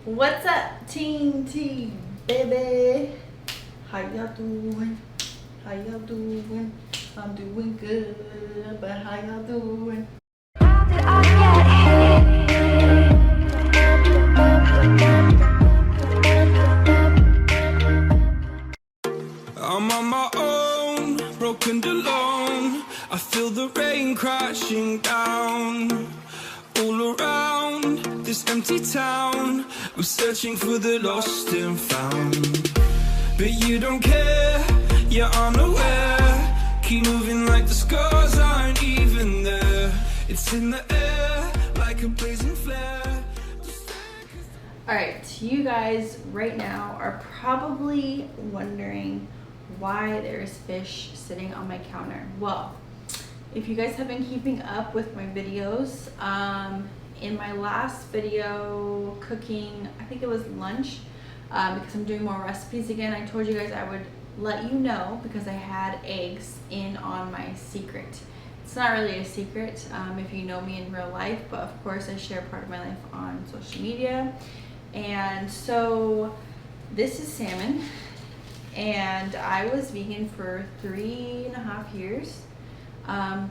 What's up, Team TBABY? How y'all doing? How y'all doing? I'm doing good, but how y'all doing? I'm on my own, broken and alone. I feel the rain crashing down all around this empty town. I'm searching for the lost and found, but you don't care, you're unaware. Keep moving like the scars aren't even there. It's in the air like a blazing flare. Alright, you guys right now are probably wondering why there's fish sitting on my counter. Well, if you guys have been keeping up with my videos, in my last video cooking, I think it was lunch, because I'm doing more recipes again, I told you guys I would let you know because I had eggs in on my secret. It's not really a secret if you know me in real life, but of course I share part of my life on social media. And so this is salmon, and I was vegan for 3.5 years,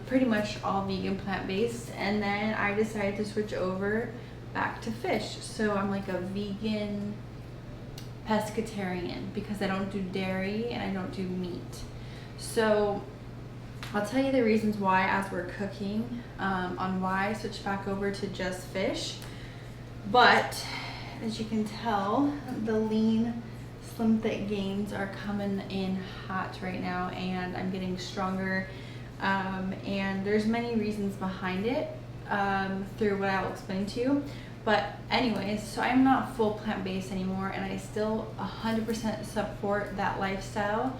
pretty much all vegan, plant-based, and then I decided to switch over back to fish. So I'm like a vegan pescatarian because I don't do dairy and I don't do meat. So I'll tell you the reasons why as we're cooking, on why I switched back over to just fish. But as you can tell, the lean slim thick gains are coming in hot right now, and I'm getting stronger, and there's many reasons behind it, through what I'll explain to you. But anyways, so I'm not full plant-based anymore, and I still 100% support that lifestyle.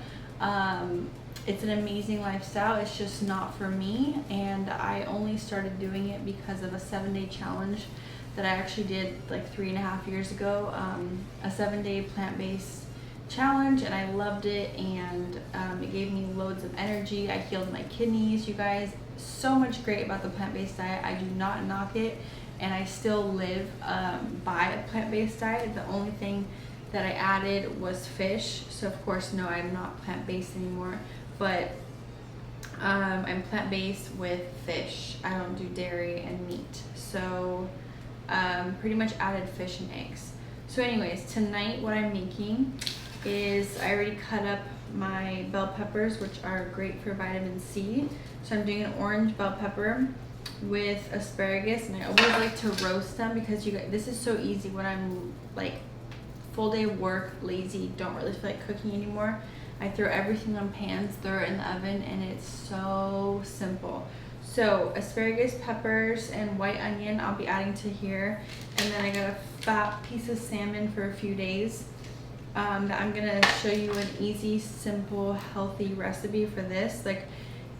It's an amazing lifestyle, it's just not for me, and I only started doing it because of a 7-day challenge that I actually did like 3.5 years ago, a 7-day plant-based challenge, and I loved it, and it gave me loads of energy. I healed my kidneys, you guys. So much great about the plant-based diet. I do not knock it, and I still live by a plant-based diet. The only thing that I added was fish, so of course no, I'm not plant-based anymore, but I'm plant-based with fish. I don't do dairy and meat, so pretty much added fish and eggs. So anyways, tonight what I'm making is, I already cut up my bell peppers, which are great for vitamin C. So I'm doing an orange bell pepper with asparagus, and I always like to roast them because you guys, this is so easy when I'm like full day work, lazy, don't really feel like cooking anymore. I throw everything on pans, throw it in the oven, and it's so simple. So asparagus, peppers, and white onion I'll be adding to here, and then I got a fat piece of salmon for a few days, that I'm gonna show you an easy, simple, healthy recipe for this. Like,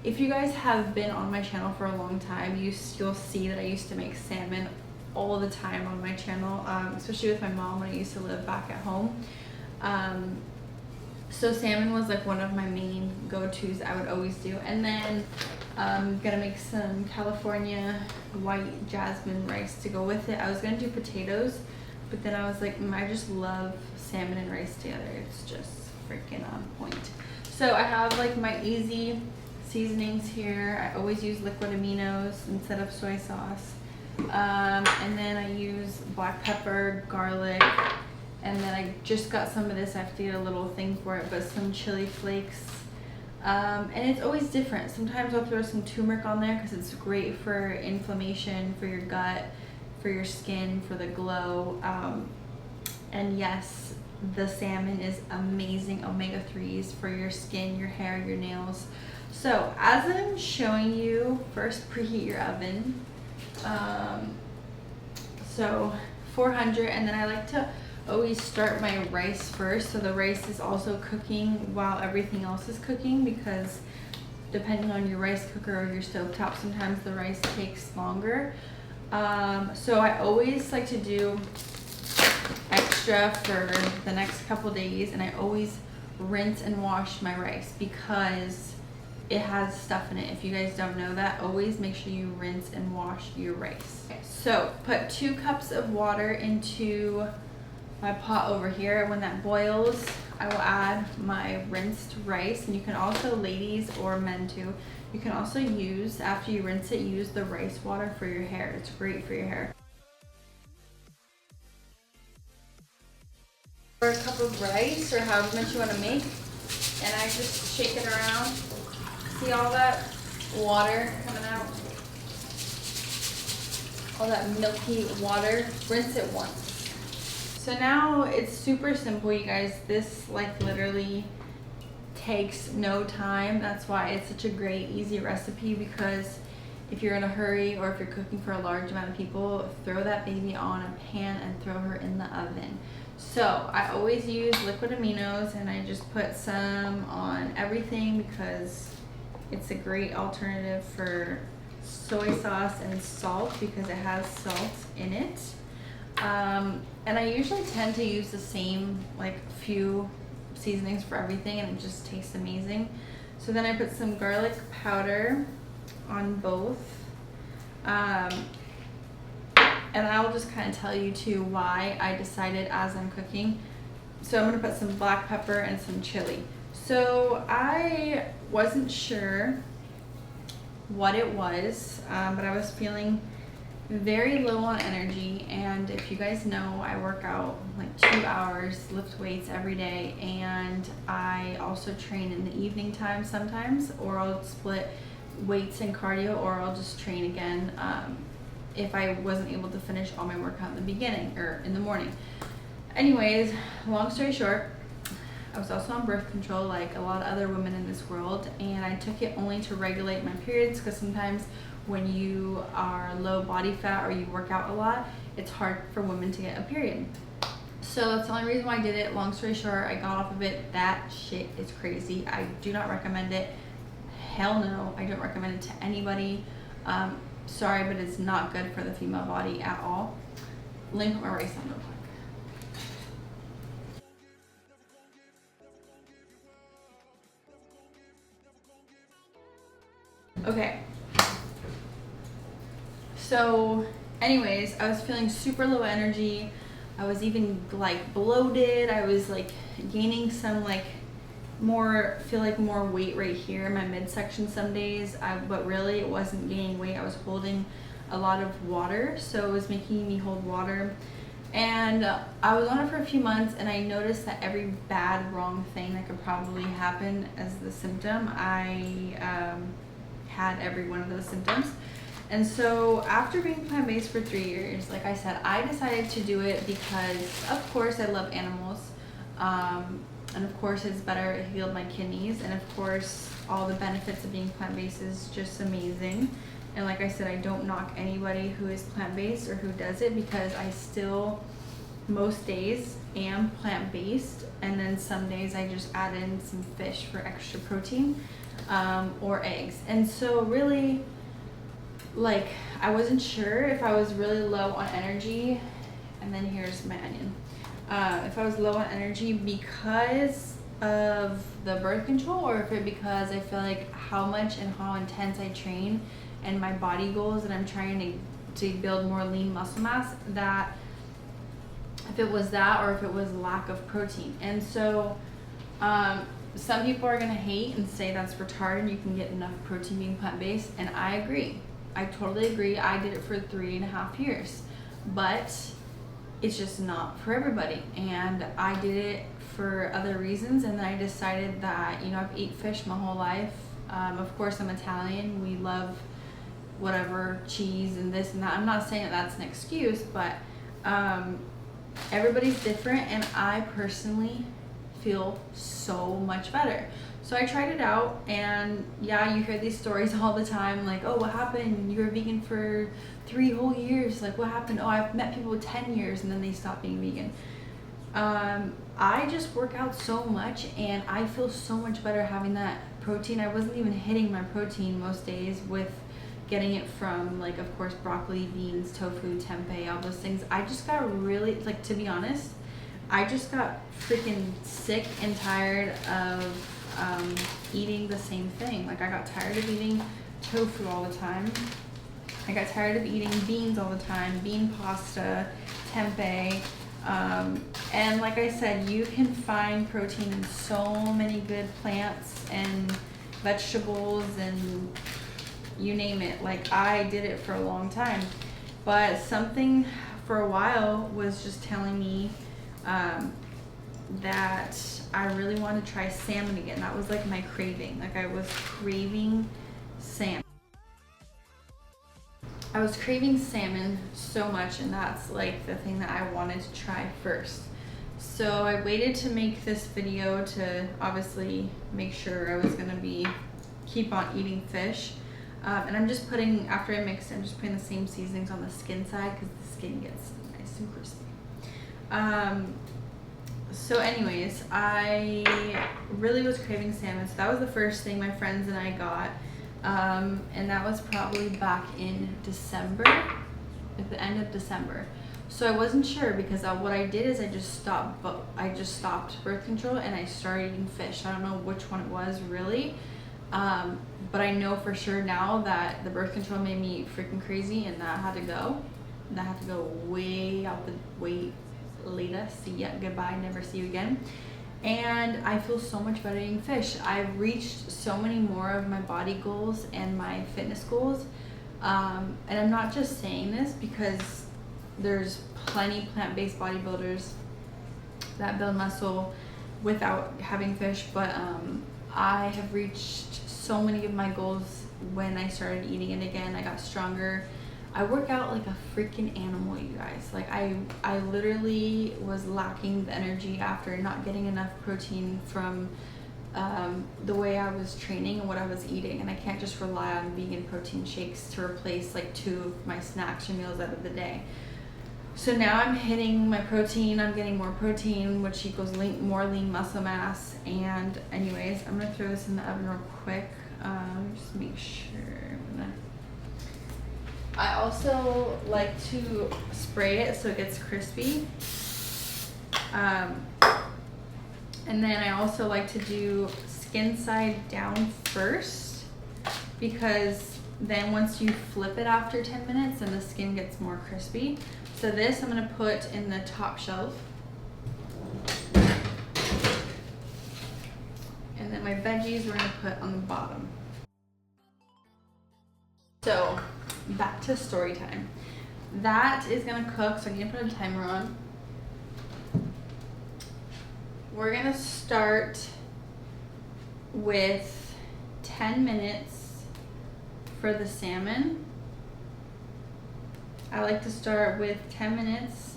if you guys have been on my channel for a long time, you'll see that I used to make salmon all the time on my channel, especially with my mom when I used to live back at home. So salmon was like one of my main go-tos I would always do. And then I'm gonna make some California white jasmine rice to go with it. I was gonna do potatoes, but then I was like, I just love salmon and rice together. It's just freaking on point. So I have like my easy seasonings here. I always use liquid aminos instead of soy sauce. And then I use black pepper, garlic, and then I just got some of this. I have to get a little thing for it, but some chili flakes. And it's always different. Sometimes I'll throw some turmeric on there because it's great for inflammation, for your gut, for your skin, for the glow. And yes, the salmon is amazing omega-3s for your skin, your hair, your nails. So as I'm showing you, first preheat your oven. So 400, and then I like to always start my rice first, so the rice is also cooking while everything else is cooking, because depending on your rice cooker or your stovetop, sometimes the rice takes longer. So I always like to do extra for the next couple days, and I always rinse and wash my rice because it has stuff in it. If you guys don't know that, always make sure you rinse and wash your rice. Okay, so put 2 cups of water into my pot over here. When that boils, I will add my rinsed rice, and you can also, ladies or men too, you can also use, after you rinse it, use the rice water for your hair. It's great for your hair. For a cup of rice, or however much you want to make, and I just shake it around. See all that water coming out? All that milky water. Rinse it once. So now it's super simple, you guys. This like literally takes no time. That's why it's such a great, easy recipe, because if you're in a hurry or if you're cooking for a large amount of people, throw that baby on a pan and throw her in the oven. So I always use liquid aminos, and I just put some on everything because it's a great alternative for soy sauce and salt, because it has salt in it. And I usually tend to use the same like few seasonings for everything, and it just tastes amazing. So then I put some garlic powder on both. And I'll just kind of tell you too why I decided as I'm cooking. So I'm gonna put some black pepper and some chili. So I wasn't sure what it was, but I was feeling very low on energy. And if you guys know, I work out like 2 hours, lift weights every day, and I also train in the evening time sometimes, or I'll split weights and cardio, or I'll just train again if I wasn't able to finish all my workout in the beginning or in the morning. Anyways, long story short, I was also on birth control like a lot of other women in this world, and I took it only to regulate my periods, because sometimes when you are low body fat or you work out a lot, it's hard for women to get a period. So that's the only reason why I did it. Long story short, I got off of it. That shit is crazy. I do not recommend it. Hell no, I don't recommend it to anybody. Sorry, but it's not good for the female body at all. Let me put my rice on real quick. Okay. So anyways, I was feeling super low energy. I was even like bloated. I was like gaining some like more weight right here in my midsection some days. But really it wasn't gaining weight. I was holding a lot of water, so it was making me hold water. And I was on it for a few months, and I noticed that every bad, wrong thing that could probably happen as the symptom, I had every one of those symptoms. And so after being plant-based for 3 years, like I said, I decided to do it because of course I love animals, and of course it's better, it healed my kidneys, and of course all the benefits of being plant-based is just amazing. And like I said, I don't knock anybody who is plant-based or who does it, because I still most days am plant-based, and then some days I just add in some fish for extra protein, or eggs. And so really, like, I wasn't sure if I was really low on energy, and then here's my onion. If I was low on energy because of the birth control, or if it because I feel like how much and how intense I train and my body goals, and I'm trying to build more lean muscle mass, that if it was that, or if it was lack of protein. And so some people are gonna hate and say that's retarded, you can get enough protein being plant-based, and I agree. I totally agree. I did it for 3.5 years, but it's just not for everybody. And I did it for other reasons, and then I decided that, you know, I've eaten fish my whole life. Of course, I'm Italian. We love whatever, cheese and this and that. I'm not saying that that's an excuse, but everybody's different, and I personally feel so much better. So I tried it out, and yeah, you hear these stories all the time, like, oh, what happened? You were vegan for 3 whole years. Like, what happened? Oh, I've met people with 10 years and then they stopped being vegan. I just work out so much, and I feel so much better having that protein. I wasn't even hitting my protein most days with getting it from, like, of course, broccoli, beans, tofu, tempeh, all those things. I just got really, like, to be honest, I just got freaking sick and tired of eating the same thing. Like, I got tired of eating tofu all the time. I got tired of eating beans all the time, bean pasta, tempeh, And like I said, you can find protein in so many good plants and vegetables and you name it. Like, I did it for a long time, but something for a while was just telling me that I really wanted to try salmon again. That was like my craving. Like, I was craving salmon. I was craving salmon so much, and that's like the thing that I wanted to try first. So I waited to make this video to obviously make sure I was gonna keep on eating fish. And I'm just putting, after I mix it, I'm just putting the same seasonings on the skin side because the skin gets nice and crispy. So anyways, I really was craving salmon. So that was the first thing my friends and I got. And that was probably back in December, at the end of December. So I wasn't sure because what I did is I just stopped birth control and I started eating fish. I don't know which one it was really. But I know for sure now that the birth control made me freaking crazy and that had to go. And that had to go way out the way later. See ya, goodbye, never see you again. And I feel so much better eating fish. I've reached so many more of my body goals and my fitness goals. And I'm not just saying this because there's plenty plant-based bodybuilders that build muscle without having fish, but I have reached so many of my goals when I started eating it again. I got stronger. I work out like a freaking animal, you guys. Like, I literally was lacking the energy after not getting enough protein from the way I was training and what I was eating. And I can't just rely on vegan protein shakes to replace like 2 of my snacks or meals out of the day. So now I'm hitting my protein, I'm getting more protein, which equals more lean muscle mass. And anyways, I'm gonna throw this in the oven real quick. Just make sure. I also like to spray it so it gets crispy. And then I also like to do skin side down first, because then once you flip it after 10 minutes, then the skin gets more crispy. So this I'm gonna put in the top shelf. And then my veggies we're gonna put on the bottom. So back to story time. That is gonna cook, so I'm gonna put a timer on. We're gonna start with 10 minutes for the salmon. I like to start with 10 minutes,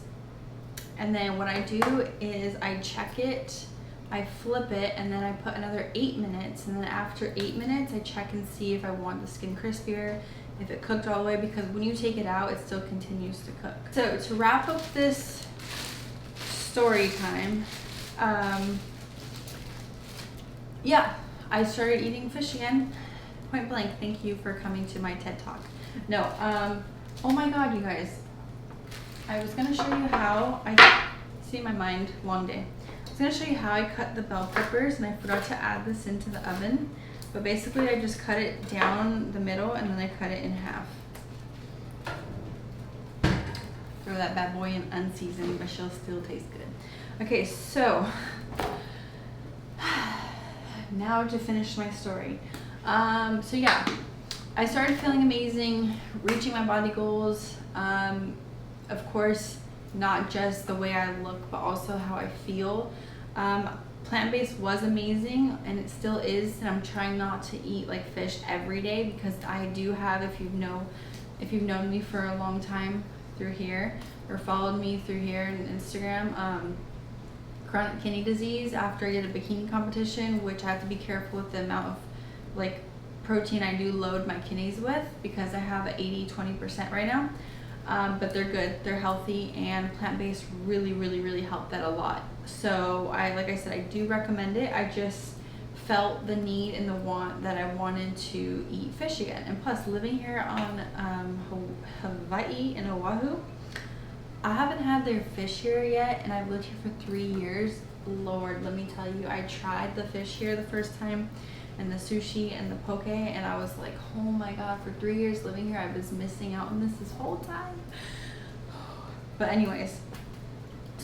and then what I do is I check it, I flip it, and then I put another 8 minutes, and then after 8 minutes I check and see if I want the skin crispier, if it cooked all the way, because when you take it out it still continues to cook. So to wrap up this story time, yeah, I started eating fish again, point blank. Thank you for coming to my TED Talk. No, oh my god, you guys, I was gonna show you how see my mind, long day. I was gonna show you how I cut the bell peppers, and I forgot to add this into the oven. But basically I just cut it down the middle and then I cut it in half. Throw that bad boy in unseasoned, but she'll still taste good. Okay, so now to finish my story. So yeah, I started feeling amazing, reaching my body goals. Of course, not just the way I look, but also how I feel. Plant-based was amazing, and it still is, and I'm trying not to eat like fish every day, because I do have, if you've known me for a long time through here or followed me through here on Instagram, chronic kidney disease after I did a bikini competition, which I have to be careful with the amount of like protein I do load my kidneys with, because I have 80-20% right now. But they're good, they're healthy, and plant-based really helped that a lot. So like I said, I do recommend it. I just felt the need and the want that I wanted to eat fish again. And plus, living here on Hawaii in Oahu, I haven't had their fish here yet, and I've lived here for 3 years. Lord, let me tell you, I tried the fish here the first time, and the sushi and the poke, and I was like, oh my god, for 3 years living here, I was missing out on this whole time. But anyways,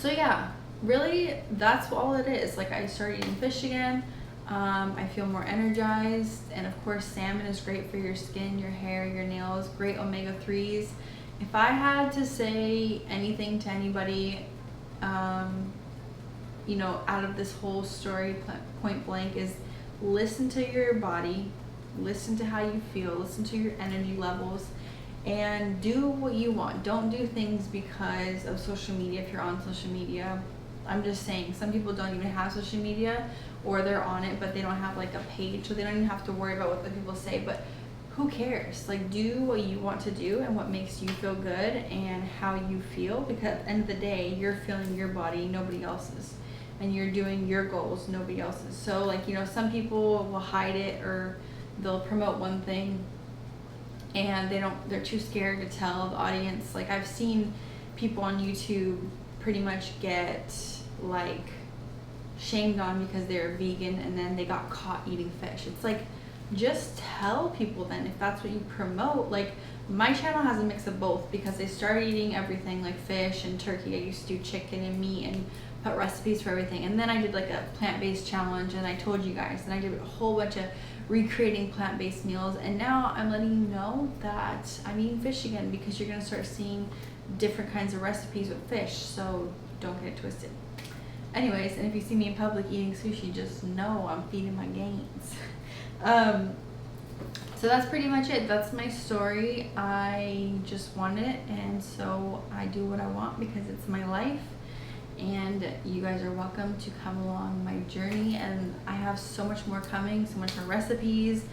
So yeah, really that's all it is. Like, I started eating fish again. I feel more energized, and of course salmon is great for your skin, your hair, your nails, great omega-3s. If I had to say anything to anybody, you know, out of this whole story, point blank, is listen to your body, listen to how you feel, listen to your energy levels, and do what you want. Don't do things because of social media if you're on social media. I'm just saying, some people don't even have social media, or they're on it but they don't have like a page, so they don't even have to worry about what the people say. But who cares? Like, do what you want to do and what makes you feel good and how you feel, because at the end of the day, you're feeling your body, nobody else's, and you're doing your goals, nobody else's. So like, you know, some people will hide it, or they'll promote one thing and they're too scared to tell the audience. Like, I've seen people on YouTube pretty much get like shamed on because they're vegan and then they got caught eating fish. It's like, just tell people then if that's what you promote. Like, my channel has a mix of both because I started eating everything, like fish and turkey. I used to do chicken and meat and put recipes for everything, and then I did like a plant-based challenge, and I told you guys, and I did a whole bunch of recreating plant-based meals, and now I'm letting you know that I'm eating fish again, because you're gonna start seeing different kinds of recipes with fish, so don't get it twisted. Anyways, and if you see me in public eating sushi, just know I'm feeding my gains. So that's pretty much it. That's my story. I just wanted it, and so I do what I want because it's my life, and you guys are welcome to come along my journey, and I have so much more coming, so much more recipes.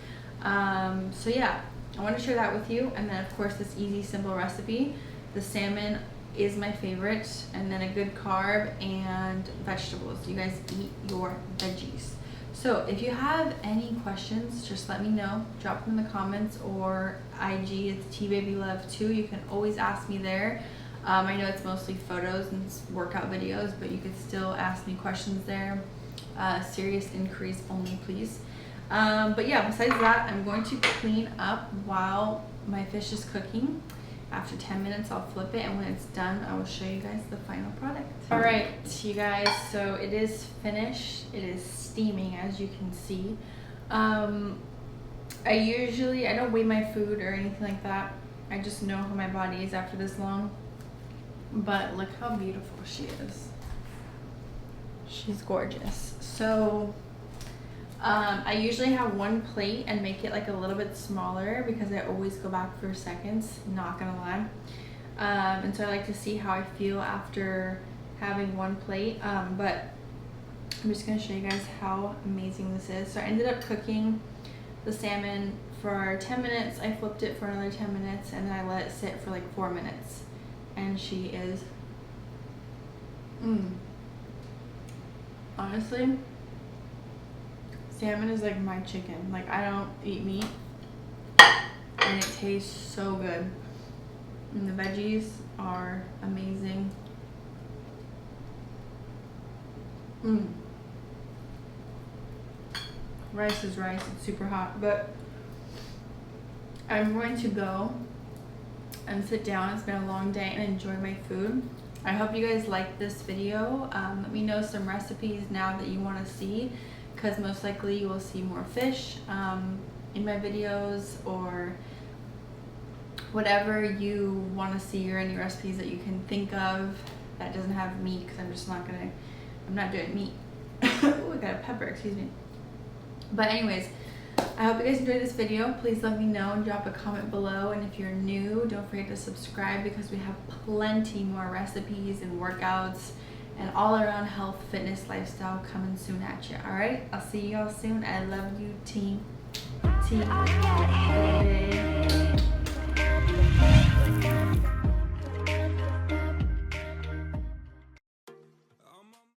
So yeah, I want to share that with you. And then of course this easy, simple recipe, the salmon is my favorite, and then a good carb and vegetables. You guys eat your veggies. So if you have any questions, just let me know. Drop them in the comments, or IG, it's TBABY2. You can always ask me there. I know it's mostly photos and workout videos, but you could still ask me questions there. Serious inquiries only, please. But yeah, besides that, I'm going to clean up while my fish is cooking. After 10 minutes, I'll flip it, and when it's done, I will show you guys the final product. All right, you guys, so it is finished. It is steaming, as you can see. I don't weigh my food or anything like that. I just know how my body is after this long. But look how beautiful she is. She's gorgeous. So I usually have one plate and make it like a little bit smaller because I always go back for seconds, not gonna lie. And so I like to see how I feel after having one plate. But I'm just gonna show you guys how amazing this is. So I ended up cooking the salmon for 10 minutes. I flipped it for another 10 minutes, and then I let it sit for like 4 minutes. And she is, honestly, salmon is like my chicken. Like, I don't eat meat, and it tastes so good. And the veggies are amazing. Rice is rice, it's super hot, but I'm going to go and sit down. It's been a long day, and enjoy my food. I hope you guys liked this video. Let me know some recipes now that you want to see, because most likely you will see more fish in my videos, or whatever you want to see, or any recipes that you can think of that doesn't have meat, because I'm not doing meat. Oh, I got a pepper, excuse me. But anyways, I hope you guys enjoyed this video. Please let me know and drop a comment below. And if you're new, don't forget to subscribe, because we have plenty more recipes and workouts and all around health, fitness, lifestyle coming soon at you. All right, I'll see y'all soon. I love you, team.